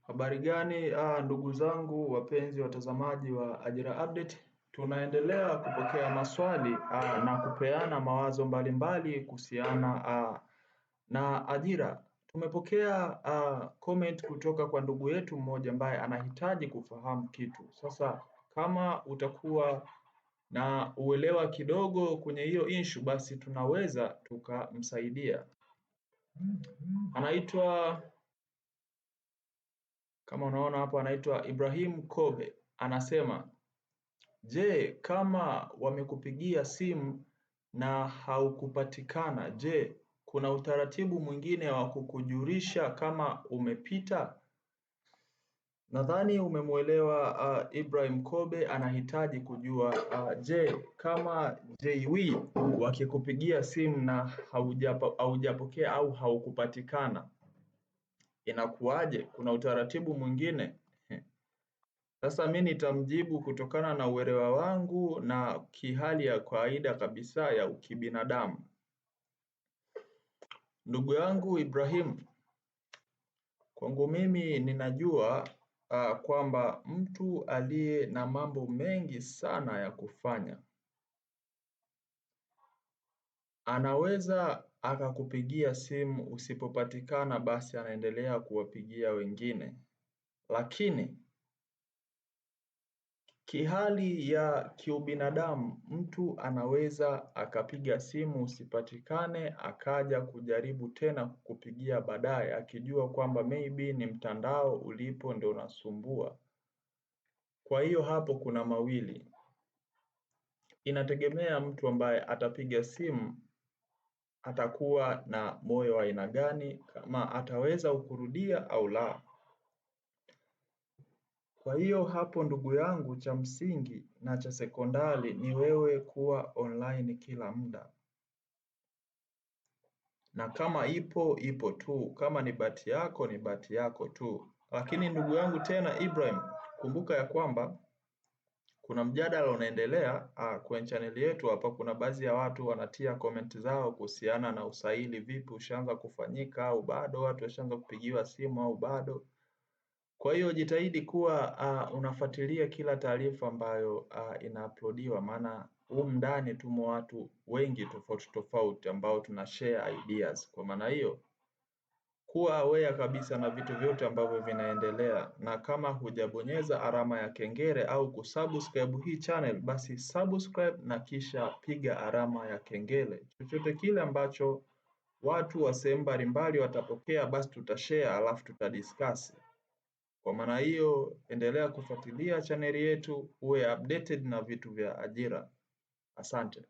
Habari gani ndugu zangu wapenzi watazamaji wa Ajira Update. Tunaendelea kupokea maswali na kupeana mawazo mbalimbali kuhusiana na ajira. Tumepokea comment kutoka kwa ndugu yetu mmoja ambaye anahitaji kufahamu kitu. Sasa kama utakuwa na uelewa kidogo kwenye hiyo issue, basi tunaweza tukamsaidia. Kama unaona hapo anaitwa Ibrahim Kobe, anasema, je, kama wamekupigia simu na haukupatikana, je, kuna utaratibu mwingine wa kukujulisha kama umepita? Nadhani umemuelewa. Ibrahim Kobe anahitaji kujua je, kama JW wakikupigia simu na haujapokea au haukupatikana, inakuwaje? Kuna utaratibu mwingine? Sasa mimi nitamjibu kutokana na uelewa wangu na kihali ya kawaida kabisa ya kibinadamu. Ndugu yangu Ibrahim, kwangu mimi ninajua kwamba mtu aliye na mambo mengi sana ya kufanya anaweza akakupigia simu, usipopatikana basi anaendelea kuwapigia wengine. Lakini kihali ya kiubinadamu, mtu anaweza akapiga simu usipatikane, akaja kujaribu tena kukupigia baadaye akijua kwamba maybe ni mtandao ulipo ndio unasumbua. Kwa hiyo hapo kuna mawili. Inategemea mtu ambaye atapiga simu atakuwa na moyo wa aina gani, kama ataweza kukurudia au la. Kwa hiyo hapo ndugu yangu, cha msingi na cha sekondari ni wewe kuwa online kila muda. Na kama ipo tu, kama ni bahati yako ni bahati yako tu. Lakini ndugu yangu tena Ibrahim, kumbuka ya kwamba kuna mjadala unaendelea kwenye channel yetu hapa. Kuna baadhi ya watu wanatia comment zao kuhusiana na usaili, vipi ushaanza kufanyika au bado, watu washaanza kupigiwa simu au bado. Kwa hiyo jitahidi kuwa unafuatilia kila taarifa ambayo inauploadiwa, maana humu ndani tumo watu wengi tofauti tofauti ambao tunashare ideas. Kwa maana hiyo kuwa aware kabisa na vitu vyote ambavyo vinaendelea, na kama hujabonyeza alama ya kengele au kusubscribe hii channel, basi subscribe na kisha piga alama ya kengele. Chochote kile ambacho watu wa sehemu mbalimbali watapokea, basi tutashare alafu tutadiscuss. Kwa maana hiyo endelea kufuatilia chaneli yetu uwe updated na vitu vya ajira. Asante.